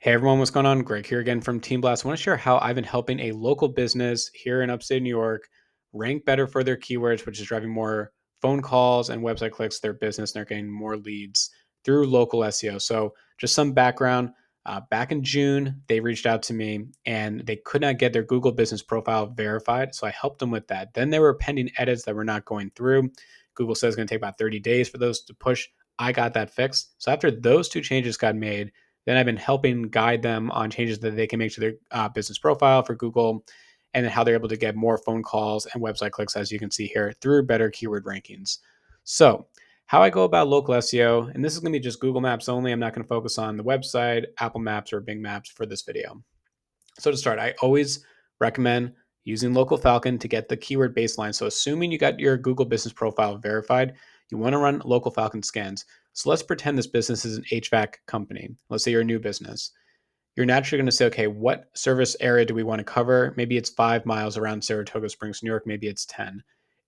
Hey everyone, what's going on? Greg here again from Team Blast. I want to share how I've been helping a local business here in upstate New York rank better for their keywords, which is driving more phone calls and website clicks to their business, and they're getting more leads through local SEO. So, just some background. Back in June, they reached out to me and they could not get their Google business profile verified. So, I helped them with that. Then there were pending edits that were not going through. Google says it's going to take about 30 days for those to push. I got that fixed. So, after those two changes got made, then I've been helping guide them on changes that they can make to their business profile for Google, and then how they're able to get more phone calls and website clicks, as you can see here, through better keyword rankings. So, how I go about local SEO, and this is going to be just Google Maps only. I'm not going to focus on the website, Apple Maps, or Bing Maps for this video. So to start, I always recommend using Local Falcon to get the keyword baseline. So assuming you got your Google business profile verified, you want to run Local Falcon scans. So let's pretend this business is an HVAC company. Let's say you're a new business. You're naturally going to say, okay, what service area do we want to cover? Maybe it's 5 miles around Saratoga Springs, New York. Maybe it's 10.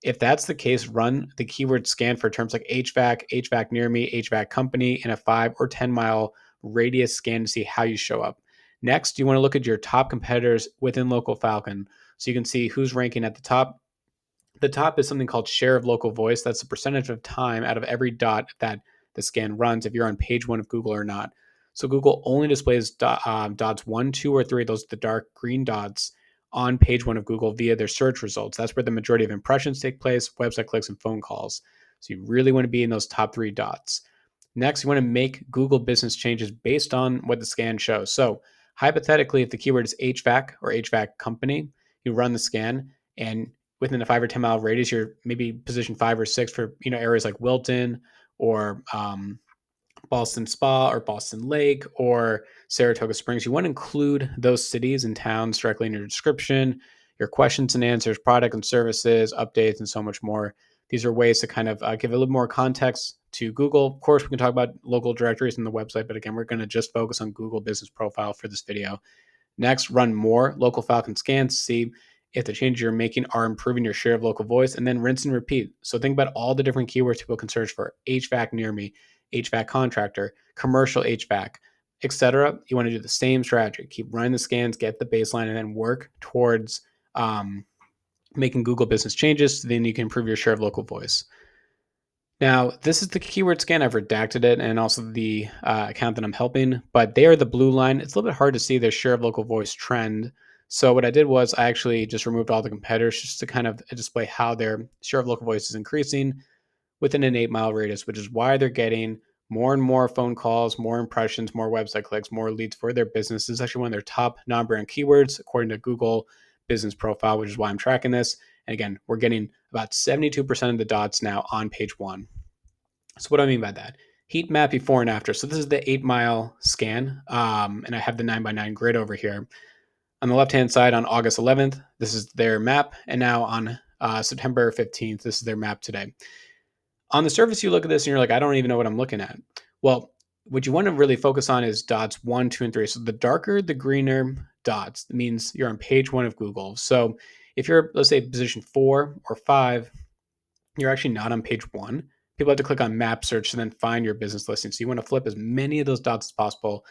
If that's the case, run the keyword scan for terms like HVAC, HVAC near me, HVAC company in a 5 or 10 mile radius scan to see how you show up. Next, you want to look at your top competitors within Local Falcon so you can see who's ranking at the top. The top is something called share of local voice. That's the percentage of time out of every dot that the scan runs if you're on page one of Google or not. So Google only displays dots 1, 2, or 3, those are the dark green dots, on page one of Google via their search results. That's where the majority of impressions take place, website clicks, and phone calls. So you really want to be in those top 3 dots. Next, you want to make Google business changes based on what the scan shows. So hypothetically, if the keyword is HVAC or HVAC company, you run the scan, and within a 5 or 10 mile radius, you're maybe position 5 or 6 for areas like Wilton or Boston Spa or Boston Lake or Saratoga Springs. You want to include those cities and towns directly in your description, your questions and answers, product and services, updates, and so much more. These are ways to kind of give a little more context to Google. Of course, we can talk about local directories in the website, but again, we're going to just focus on Google Business Profile for this video. Next, run more Local Falcon scans to see if the changes you're making are improving your share of local voice, and then rinse and repeat. So think about all the different keywords people can search for: HVAC near me, HVAC contractor, commercial HVAC, etc. You want to do the same strategy. Keep running the scans, get the baseline, and then work towards making Google business changes so then you can improve your share of local voice. Now, this is the keyword scan. I've redacted it and also the account that I'm helping, but they are the blue line. It's a little bit hard to see their share of local voice trend. So what I did was I actually just removed all the competitors just to kind of display how their share of local voice is increasing within an 8 mile radius, which is why they're getting more and more phone calls, more impressions, more website clicks, more leads for their business. This is actually one of their top non-brand keywords, according to Google Business Profile, which is why I'm tracking this. And again, we're getting about 72% of the dots now on page one. So what do I mean by that? Heat map before and after. So this is the 8 mile scan. And I have the 9x9 grid over here. On the left-hand side on August 11th, this is their map. And now on September 15th, this is their map today. On the surface, you look at this and you're like, I don't even know what I'm looking at. Well, what you want to really focus on is dots 1, 2, and 3. So the darker, the greener dots means you're on page one of Google. So if you're, let's say, position 4 or 5, you're actually not on page one. People have to click on map search and then find your business listing. So you want to flip as many of those dots as possible.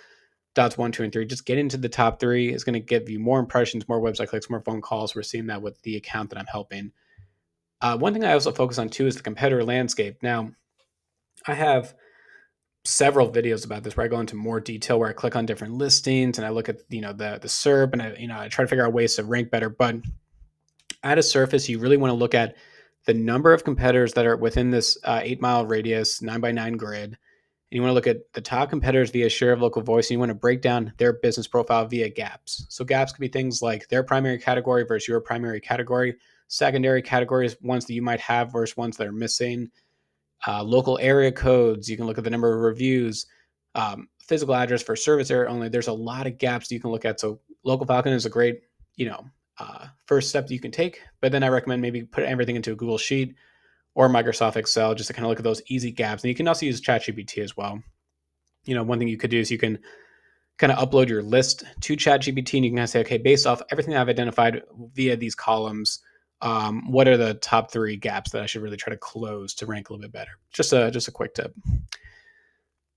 Dots 1, 2, and 3. Just get into the top 3. It's going to give you more impressions, more website clicks, more phone calls. We're seeing that with the account that I'm helping. One thing I also focus on too is the competitor landscape. Now, I have several videos about this where I go into more detail, where I click on different listings and I look at the SERP, and I try to figure out ways to rank better. But at a surface, you really want to look at the number of competitors that are within this 8 mile radius 9x9 grid. And you want to look at the top competitors via share of local voice, and you want to break down their business profile via gaps. So gaps could be things like their primary category versus your primary category, secondary categories, ones that you might have versus ones that are missing, local area codes. You can look at the number of reviews, physical address for service area only. There's a lot of gaps you can look at. So Local Falcon is a great, first step that you can take. But then I recommend maybe put everything into a Google Sheet or Microsoft Excel just to kind of look at those easy gaps. And you can also use ChatGPT as well. One thing you could do is you can kind of upload your list to ChatGPT, and you can kind of say, okay, based off everything I've identified via these columns, what are the top 3 gaps that I should really try to close to rank a little bit better? Just a quick tip.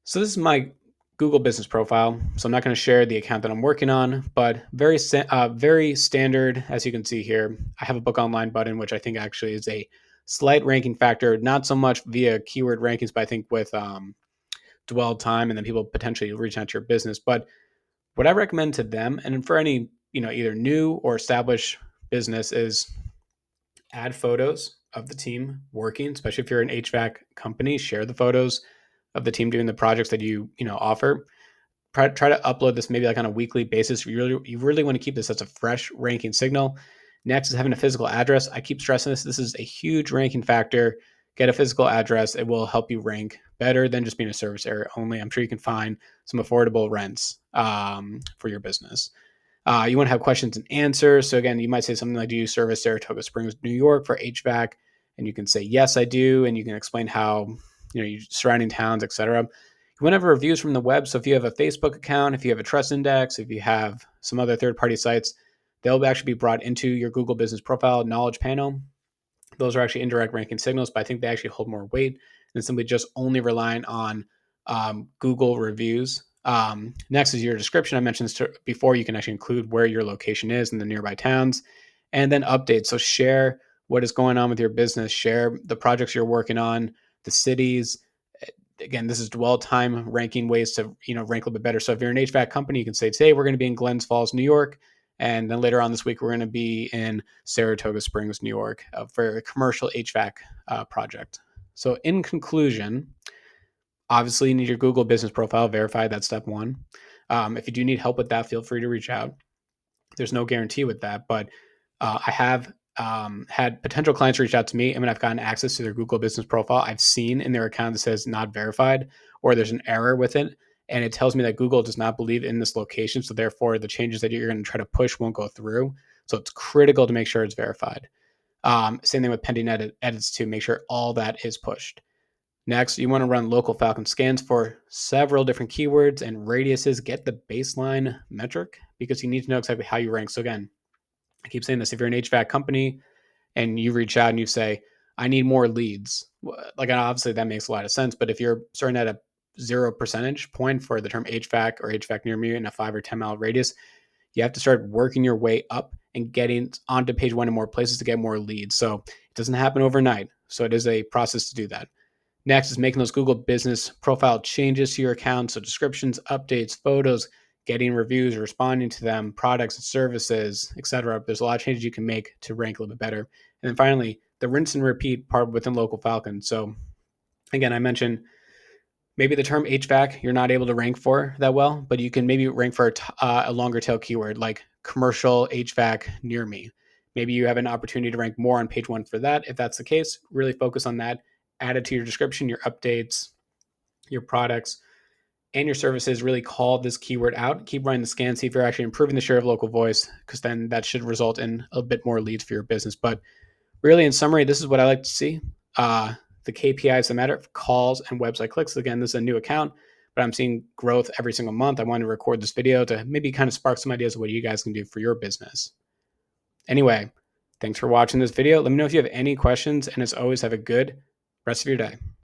So this is my Google Business Profile. So I'm not going to share the account that I'm working on, but very standard, as you can see here. I have a book online button, which I think actually is a slight ranking factor, not so much via keyword rankings, but I think with dwell time and then people potentially reaching out to your business. But what I recommend to them, and for any either new or established business, is add photos of the team working, especially if you're an HVAC company. Share the photos of the team doing the projects that you offer. Try to upload this maybe like on a weekly basis. You really want to keep this as a fresh ranking signal. Next is having a physical address. I keep stressing this. This is a huge ranking factor. Get a physical address. It will help you rank better than just being a service area only. I'm sure you can find some affordable rents for your business. You want to have questions and answers. So again, you might say something like, do you service Saratoga Springs, New York for HVAC? And you can say, yes, I do. And you can explain how, you surrounding towns, etc. You want to have reviews from the web. So if you have a Facebook account, if you have a trust index, if you have some other third-party sites, they'll actually be brought into your Google Business Profile knowledge panel. Those are actually indirect ranking signals, but I think they actually hold more weight than simply just only relying on Google reviews. Next is your description. I mentioned this before. You can actually include where your location is in the nearby towns, and then updates. So share what is going on with your business. Share the projects you're working on, the cities. Again, this is dwell time ranking ways to rank a little bit better. So if you're an HVAC company, you can say today we're going to be in Glens Falls, New York, and then later on this week we're going to be in Saratoga Springs, New York, for a commercial HVAC project. So in conclusion, obviously you need your Google Business Profile verified. That's step one. If you do need help with that, feel free to reach out. There's no guarantee with that, but I have had potential clients reach out to me, and when I've gotten access to their Google Business Profile, I've seen in their account that says not verified, or there's an error with it, and it tells me that Google does not believe in this location, so therefore the changes that you're going to try to push won't go through. So it's critical to make sure it's verified. Same thing with pending edits to make sure all that is pushed. Next, you want to run local Falcon scans for several different keywords and radiuses. Get the baseline metric because you need to know exactly how you rank. So again, I keep saying this, if you're an HVAC company and you reach out and you say, I need more leads, like obviously that makes a lot of sense. But if you're starting at a 0 percentage point for the term HVAC or HVAC near me in a 5 or 10 mile radius, you have to start working your way up and getting onto page one in more places to get more leads. So it doesn't happen overnight. So it is a process to do that. Next is making those Google Business Profile changes to your account. So descriptions, updates, photos, getting reviews, responding to them, products and services, etc. There's a lot of changes you can make to rank a little bit better. And then finally, the rinse and repeat part within Local Falcon. So again, I mentioned maybe the term HVAC you're not able to rank for that well, but you can maybe rank for a longer tail keyword like commercial HVAC near me. Maybe you have an opportunity to rank more on page one for that. If that's the case, really focus on that. Add it to your description, your updates, your products, and your services. Really call this keyword out. Keep running the scan, see if you're actually improving the share of local voice, because then that should result in a bit more leads for your business. But really, in summary, this is what I like to see. The KPIs that matter, calls and website clicks. Again, this is a new account, but I'm seeing growth every single month. I wanted to record this video to maybe kind of spark some ideas of what you guys can do for your business. Anyway, thanks for watching this video. Let me know if you have any questions, and as always, have a good rest of your day.